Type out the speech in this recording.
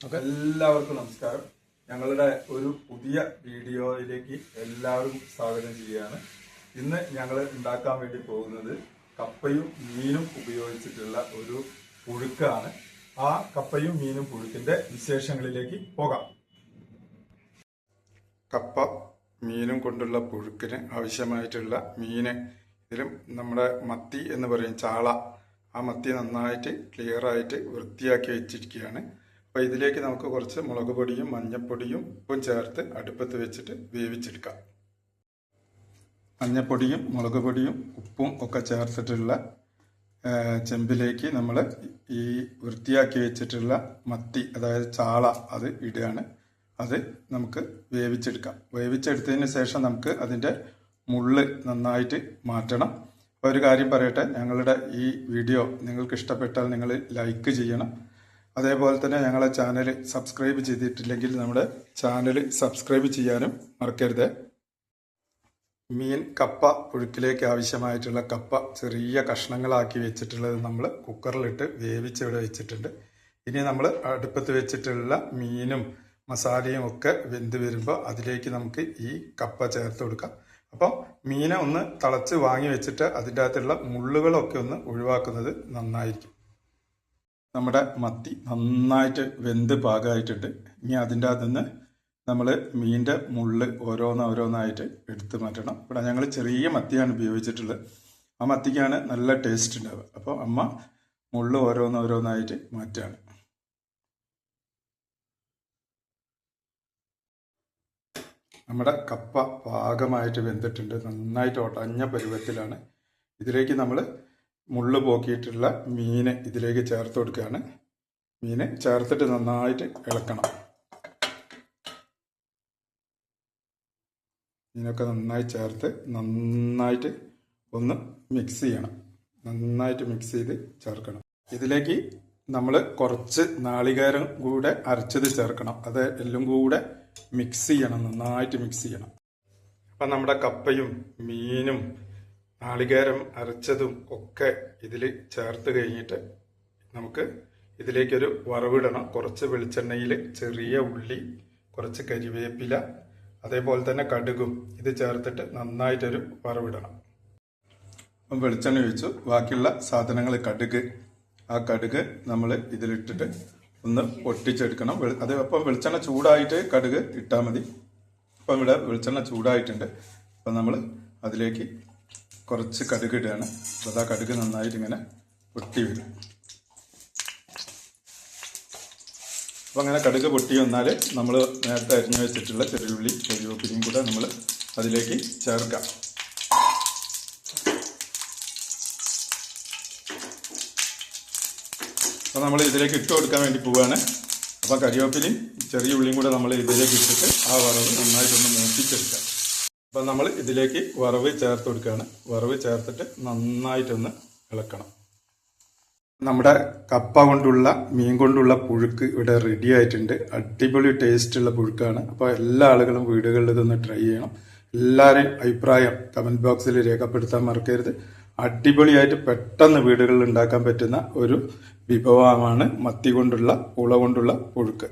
എല്ലാവർക്കും നമസ്കാരം. ഞങ്ങളുടെ ഒരു പുതിയ വീഡിയോയിലേക്ക് എല്ലാവർക്കും സ്വാഗതം ചെയ്യുകയാണ്. ഇന്ന് ഞങ്ങൾ ഉണ്ടാക്കാൻ വേണ്ടി പോകുന്നത് കപ്പയും മീനും ഉപയോഗിച്ചിട്ടുള്ള ഒരു പുഴുക്കാണ്. ആ കപ്പയും മീനും പുഴുക്കിന്റെ വിശേഷങ്ങളിലേക്ക് പോകാം. കപ്പ മീനും കൊണ്ടുള്ള പുഴുക്കിന് ആവശ്യമായിട്ടുള്ള മീന്, ഇതിലും നമ്മുടെ മത്തി എന്ന് പറയും, ചാള. ആ മത്തി നന്നായിട്ട് ക്ലിയറായിട്ട് വൃത്തിയാക്കി വെച്ചിരിക്കുകയാണ്. അപ്പോൾ ഇതിലേക്ക് നമുക്ക് കുറച്ച് മുളക് പൊടിയും മഞ്ഞൾപ്പൊടിയും ഉപ്പും ചേർത്ത് അടുപ്പത്ത് വെച്ചിട്ട് വേവിച്ചെടുക്കാം. മഞ്ഞൾപ്പൊടിയും മുളക് പൊടിയും ഉപ്പും ഒക്കെ ചേർത്തിട്ടുള്ള ചെമ്പിലേക്ക് നമ്മൾ ഈ വൃത്തിയാക്കി വെച്ചിട്ടുള്ള മത്തി, അതായത് ചാള, അത് ഇടുകയാണ്. അത് നമുക്ക് വേവിച്ചെടുക്കാം. വേവിച്ചെടുത്തതിന് ശേഷം നമുക്ക് അതിൻ്റെ മുള്ള് നന്നായിട്ട് മാറ്റണം. അപ്പോൾ ഒരു കാര്യം പറയട്ടെ, ഞങ്ങളുടെ ഈ വീഡിയോ നിങ്ങൾക്ക് ഇഷ്ടപ്പെട്ടാൽ നിങ്ങൾ ലൈക്ക് ചെയ്യണം. അതേപോലെ തന്നെ ഞങ്ങളെ ചാനൽ സബ്സ്ക്രൈബ് ചെയ്തിട്ടില്ലെങ്കിൽ നമ്മുടെ ചാനൽ സബ്സ്ക്രൈബ് ചെയ്യാനും മറക്കരുത്. മീൻ കപ്പ പുഴുക്കിലേക്ക് ആവശ്യമായിട്ടുള്ള കപ്പ ചെറിയ കഷ്ണങ്ങളാക്കി വെച്ചിട്ടുള്ളത് നമ്മൾ കുക്കറിലിട്ട് വേവിച്ചിവിടെ വെച്ചിട്ടുണ്ട്. ഇനി നമ്മൾ അടുപ്പത്ത് വെച്ചിട്ടുള്ള മീനും മസാലയും ഒക്കെ വെന്ത് വരുമ്പോൾ അതിലേക്ക് നമുക്ക് ഈ കപ്പ ചേർത്ത് കൊടുക്കാം. അപ്പോൾ മീനെ ഒന്ന് തിളച്ച് വാങ്ങി വെച്ചിട്ട് അതിൻ്റെ അകത്തുള്ള മുള്ളുകളൊക്കെ ഒന്ന് ഒഴിവാക്കുന്നത് നന്നായിരിക്കും. നമ്മുടെ മത്തി നന്നായിട്ട് വെന്ത് പാകമായിട്ടുണ്ട്. ഇനി അതിൻ്റെ അകത്ത് നിന്ന് നമ്മൾ മീനിൻ്റെ മുള്ള് ഓരോന്നായിട്ട് എടുത്ത് മാറ്റണം. ഇവിടെ ഞങ്ങൾ ചെറിയ മത്തിയാണ് ഉപയോഗിച്ചിട്ടുള്ളത്. ആ മത്തിക്കാണ് നല്ല ടേസ്റ്റ് ഉണ്ടാവുക. അപ്പോൾ അമ്മ മുള്ള് ഓരോന്നായിട്ട് മാറ്റുകയാണ്. നമ്മുടെ കപ്പ പാകമായിട്ട് വെന്തിട്ടുണ്ട്. നന്നായിട്ട് ഉടഞ്ഞ പരുവത്തിലാണ്. ഇതിലേക്ക് നമ്മൾ മുള്ള് പോക്കിയിട്ടുള്ള മീന് ഇതിലേക്ക് ചേർത്ത് കൊടുക്കുകയാണ്. മീന് ചേർത്തിട്ട് നന്നായിട്ട് ഇളക്കണം. മീനൊക്കെ നന്നായി ചേർത്ത് നന്നായിട്ട് ഒന്ന് മിക്സ് ചെയ്യണം. നന്നായിട്ട് മിക്സ് ചെയ്ത് ചേർക്കണം. ഇതിലേക്ക് നമ്മൾ കുറച്ച് നാളികേരം കൂടെ അരച്ചത് ചേർക്കണം. അത് എല്ലാം കൂടെ മിക്സ് ചെയ്യണം, നന്നായിട്ട് മിക്സ് ചെയ്യണം. അപ്പം നമ്മുടെ കപ്പയും മീനും നാളികേരം അരച്ചതും ഒക്കെ ഇതിൽ ചേർത്ത് കഴിഞ്ഞിട്ട് നമുക്ക് ഇതിലേക്കൊരു വറവിടണം. കുറച്ച് വെളിച്ചെണ്ണയിൽ ചെറിയ ഉള്ളി, കുറച്ച് കരിവേപ്പില, അതേപോലെ തന്നെ കടുകും ഇത് ചേർത്തിട്ട് നന്നായിട്ടൊരു വറവിടണം. അപ്പം വെളിച്ചെണ്ണ ഒഴിച്ചു. ബാക്കിയുള്ള സാധനങ്ങൾ ആ കടുക് നമ്മൾ ഇതിലിട്ടിട്ട് ഒന്ന് പൊട്ടിച്ചെടുക്കണം. അത് അപ്പം വെളിച്ചെണ്ണ ചൂടായിട്ട് കടുക് ഇട്ടാൽ മതി. അപ്പം ഇവിടെ വെളിച്ചെണ്ണ ചൂടായിട്ടുണ്ട്. അപ്പം നമ്മൾ അതിലേക്ക് കുറച്ച് കടുക് ഇടുകയാണ്. അപ്പോൾ ആ കടുക് നന്നായിട്ട് ഇങ്ങനെ പൊട്ടി വരും. അപ്പോൾ അങ്ങനെ കടുക് പൊട്ടി വന്നാൽ നമ്മൾ നേരത്തെ അരിഞ്ഞു വെച്ചിട്ടുള്ള ചെറിയുള്ളി, കരിവേപ്പിലയും കൂടെ നമ്മൾ അതിലേക്ക് ചേർക്കാം. അപ്പോൾ നമ്മൾ ഇതിലേക്ക് ഇട്ട് കൊടുക്കാൻ വേണ്ടി പോവുകയാണ്. അപ്പോൾ കരിവേപ്പിലയും ചെറിയ ഉള്ളിയും കൂടെ നമ്മൾ ഇതിലേക്ക് ഇട്ടിട്ട് ആ വറവ് നന്നായിട്ടൊന്ന് മൂപ്പിച്ചെടുക്കാം. അപ്പോൾ നമ്മൾ ഇതിലേക്ക് വറവ് ചേർത്ത് കൊടുക്കുകയാണ്. വറവ് ചേർത്തിട്ട് നന്നായിട്ടൊന്ന് ഇളക്കണം. നമ്മുടെ കപ്പ കൊണ്ടുള്ള മീൻ കൊണ്ടുള്ള പുഴുക്ക് ഇവിടെ റെഡി ആയിട്ടുണ്ട്. അടിപൊളി ടേസ്റ്റുള്ള പുഴുക്കാണ്. അപ്പോൾ എല്ലാ ആളുകളും വീടുകളിൽ ഇതൊന്ന് ട്രൈ ചെയ്യണം. എല്ലാവരെയും അഭിപ്രായം കമൻറ്റ് ബോക്സിൽ രേഖപ്പെടുത്താൻ മറക്കരുത്. അടിപൊളിയായിട്ട് പെട്ടെന്ന് വീടുകളിൽ ഉണ്ടാക്കാൻ പറ്റുന്ന ഒരു വിഭവമാണ് മത്തി കൊണ്ടുള്ള, ഉള കൊണ്ടുള്ള പുഴുക്ക്.